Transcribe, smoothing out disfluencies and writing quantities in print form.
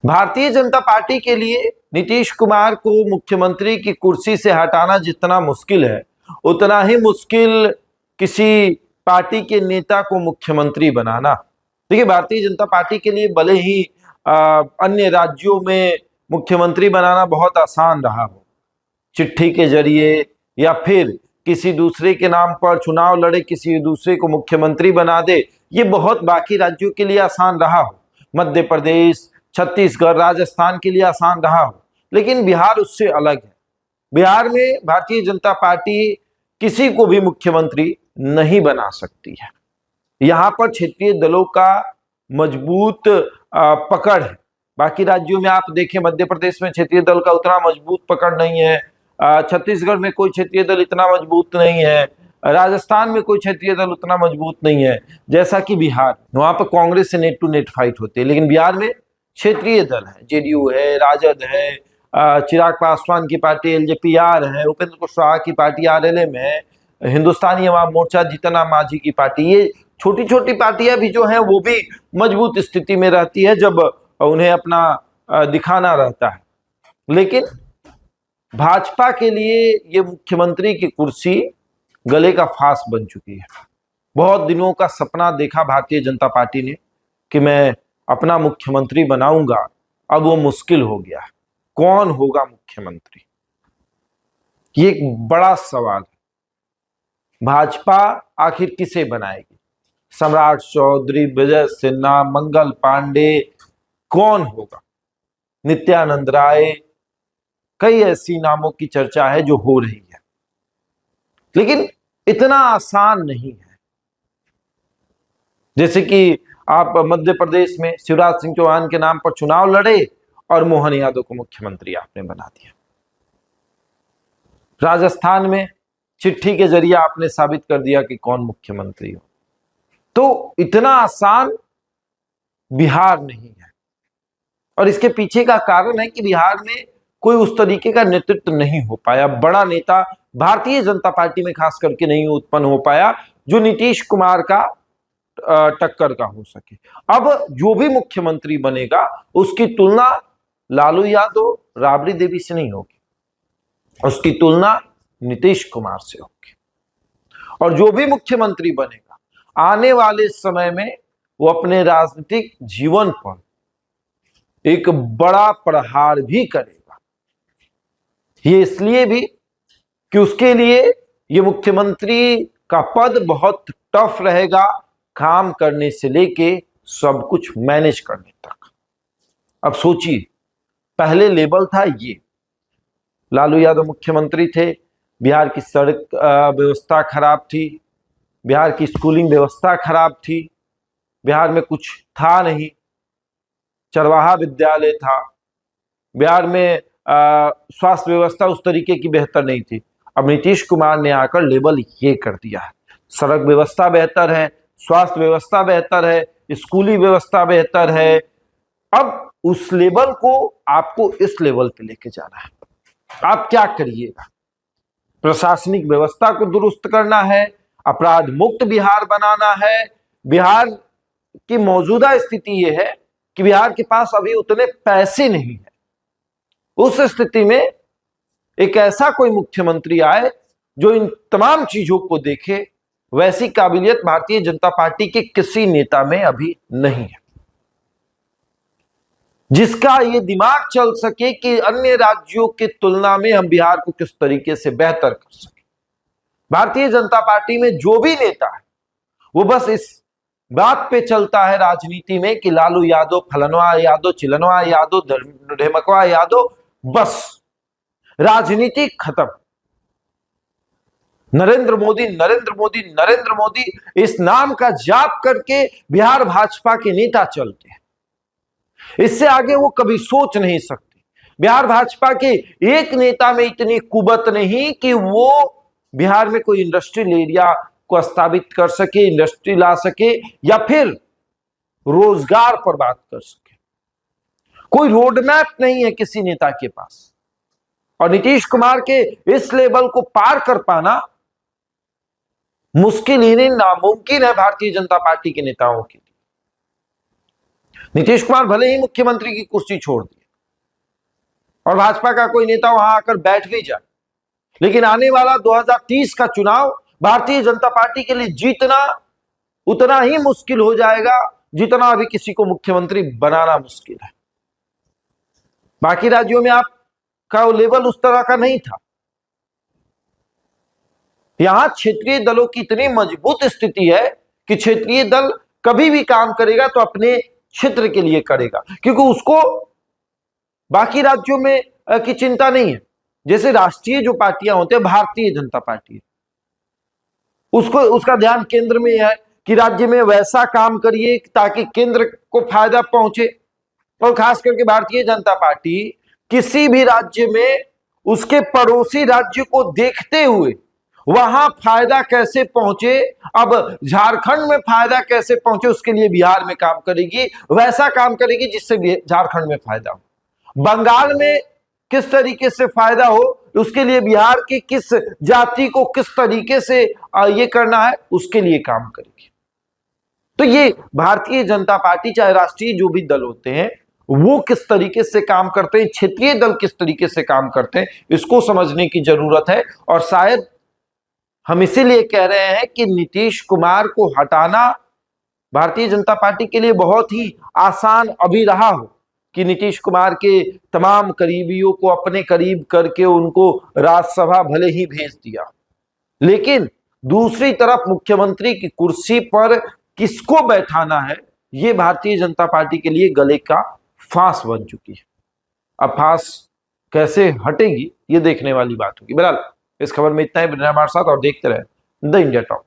Bharatiya Janata party के लिए नीतीश कुमार को मुख्यमंत्री की कुर्सी से हटाना जितना मुश्किल है, उतना ही मुश्किल किसी पार्टी के नेता को मुख्यमंत्री बनाना। देखिए, भारतीय जनता पार्टी के लिए भले ही अन्य राज्यों में मुख्यमंत्री बनाना बहुत आसान रहा हो, चिट्ठी के जरिए या फिर किसी दूसरे के नाम पर चुनाव लड़े, किसी दूसरे को मुख्यमंत्री बना दे, ये बहुत बाकी राज्यों के लिए आसान रहा हो। मध्य प्रदेश, छत्तीसगढ़, राजस्थान के लिए आसान रहा हो, लेकिन बिहार उससे अलग है। बिहार में भारतीय जनता पार्टी किसी को भी मुख्यमंत्री नहीं बना सकती है। यहाँ पर क्षेत्रीय दलों का मजबूत पकड़ है। बाकी राज्यों में आप देखें, मध्य प्रदेश में क्षेत्रीय दल का उतना मजबूत पकड़ नहीं है, छत्तीसगढ़ में कोई क्षेत्रीय दल इतना मजबूत नहीं है, राजस्थान में कोई क्षेत्रीय दल उतना मजबूत नहीं है जैसा कि बिहार। वहां पर कांग्रेस से नेट टू नेट फाइट होती है, लेकिन बिहार में क्षेत्रीय दल है, जेडीयू है, राजद है, चिराग पासवान की पार्टी एलजेपीआर है, उपेंद्र कुशवाहा की पार्टी आरएलएम है, हिंदुस्तानी अवाम मोर्चा जीतन राम मांझी की पार्टी। ये छोटी छोटी पार्टियां भी जो हैं वो भी मजबूत स्थिति में रहती है जब उन्हें अपना दिखाना रहता है। लेकिन भाजपा के लिए ये मुख्यमंत्री की कुर्सी गले का फांस बन चुकी है। बहुत दिनों का सपना देखा भारतीय जनता पार्टी ने कि मैं अपना मुख्यमंत्री बनाऊंगा, अब वो मुश्किल हो गया है। कौन होगा मुख्यमंत्री, ये एक बड़ा सवाल है। भाजपा आखिर किसे बनाएगी? सम्राट चौधरी, विजय सिन्हा, मंगल पांडे, कौन होगा? नित्यानंद राय, कई ऐसी नामों की चर्चा है जो हो रही है, लेकिन इतना आसान नहीं है। जैसे कि आप मध्य प्रदेश में शिवराज सिंह चौहान के नाम पर चुनाव लड़े और मोहन यादव को मुख्यमंत्री आपने बना दिया। राजस्थान में चिट्ठी के जरिए आपने साबित कर दिया कि कौन मुख्यमंत्री हो। तो इतना आसान बिहार नहीं है, और इसके पीछे का कारण है कि बिहार में कोई उस तरीके का नेतृत्व नहीं हो पाया। बड़ा नेता भारतीय जनता पार्टी में खास करके नहीं उत्पन्न हो पाया जो नीतीश कुमार का टक्कर का हो सके। अब जो भी मुख्यमंत्री बनेगा उसकी तुलना लालू यादव, राबड़ी देवी से नहीं होगी, उसकी तुलना नीतीश कुमार से होगी। और जो भी मुख्यमंत्री बनेगा आने वाले समय में वो अपने राजनीतिक जीवन पर एक बड़ा प्रहार भी करेगा। ये इसलिए भी कि उसके लिए ये मुख्यमंत्री का पद बहुत टफ रहेगा, काम करने से लेके सब कुछ मैनेज करने तक। अब सोचिए, पहले लेवल था ये, लालू यादव मुख्यमंत्री थे, बिहार की सड़क व्यवस्था खराब थी, बिहार की स्कूलिंग व्यवस्था खराब थी, बिहार में कुछ था नहीं, चरवाहा विद्यालय था, बिहार में स्वास्थ्य व्यवस्था उस तरीके की बेहतर नहीं थी। अब नीतीश कुमार ने आकर लेवल ये कर दिया है, सड़क व्यवस्था बेहतर है, स्वास्थ्य व्यवस्था बेहतर है, स्कूली व्यवस्था बेहतर है। अब उस लेवल को आपको इस लेवल पे लेके जाना है। आप क्या करिएगा? प्रशासनिक व्यवस्था को दुरुस्त करना है, अपराध मुक्त बिहार बनाना है। बिहार की मौजूदा स्थिति यह है कि बिहार के पास अभी उतने पैसे नहीं है। उस स्थिति में एक ऐसा कोई मुख्यमंत्री आए जो इन तमाम चीजों को देखे, वैसी काबिलियत भारतीय जनता पार्टी के किसी नेता में अभी नहीं है, जिसका ये दिमाग चल सके कि अन्य राज्यों की तुलना में हम बिहार को किस तरीके से बेहतर कर सके। भारतीय जनता पार्टी में जो भी नेता है वो बस इस बात पे चलता है राजनीति में कि लालू यादव, फलनवा यादव, चिलनवा यादव, ढेमकवा यादव, बस राजनीति खत्म। नरेंद्र मोदी, नरेंद्र मोदी, नरेंद्र मोदी, इस नाम का जाप करके बिहार भाजपा के नेता चलते हैं। इससे आगे वो कभी सोच नहीं सकती। बिहार भाजपा के एक नेता में इतनी कुवत नहीं कि वो बिहार में कोई इंडस्ट्रियल एरिया को स्थापित कर सके, इंडस्ट्री ला सके, या फिर रोजगार पर बात कर सके। कोई रोड मैप नहीं है किसी नेता के पास, और नीतीश कुमार के इस लेवल को पार कर पाना मुश्किल ही नहीं, नामुमकिन है भारतीय जनता पार्टी के नेताओं के लिए। नीतीश कुमार भले ही मुख्यमंत्री की कुर्सी छोड़ दी और भाजपा का कोई नेता वहां आकर बैठ भी जाए, लेकिन आने वाला 2030 का चुनाव भारतीय जनता पार्टी के लिए जीतना उतना ही मुश्किल हो जाएगा जितना अभी किसी को मुख्यमंत्री बनाना मुश्किल है। बाकी राज्यों में आपका लेवल उस तरह का नहीं था। यहां क्षेत्रीय दलों की इतनी मजबूत स्थिति है कि क्षेत्रीय दल कभी भी काम करेगा तो अपने क्षेत्र के लिए करेगा, क्योंकि उसको बाकी राज्यों में की चिंता नहीं है। जैसे राष्ट्रीय जो पार्टियां होते हैं, भारतीय जनता पार्टी, उसको उसका ध्यान केंद्र में है कि राज्य में वैसा काम करिए ताकि केंद्र को फायदा पहुंचे। और खास करके भारतीय जनता पार्टी किसी भी राज्य में उसके पड़ोसी राज्य को देखते हुए वहां फायदा कैसे पहुंचे, अब झारखंड में फायदा कैसे पहुंचे, उसके लिए बिहार में काम करेगी, वैसा काम करेगी जिससे झारखंड में फायदा हो। बंगाल में किस तरीके से फायदा हो, उसके लिए बिहार की किस जाति को किस तरीके से ये करना है, उसके लिए काम करेगी। तो ये भारतीय जनता पार्टी, चाहे राष्ट्रीय जो भी दल होते हैं, वो किस तरीके से काम करते हैं, क्षेत्रीय दल किस तरीके से काम करते हैं, इसको समझने की जरूरत है। और शायद हम इसीलिए कह रहे हैं कि नीतीश कुमार को हटाना भारतीय जनता पार्टी के लिए बहुत ही आसान अभी रहा हो कि नीतीश कुमार के तमाम करीबियों को अपने करीब करके उनको राज्यसभा भले ही भेज दिया, लेकिन दूसरी तरफ मुख्यमंत्री की कुर्सी पर किसको बैठाना है, ये भारतीय जनता पार्टी के लिए गले का फांस बन चुकी है। अब फांस कैसे हटेगी ये देखने वाली बात होगी। बहरहाल इस खबर में इतना ही। बने हमारे साथ और देखते रहे द इंडिया टॉक।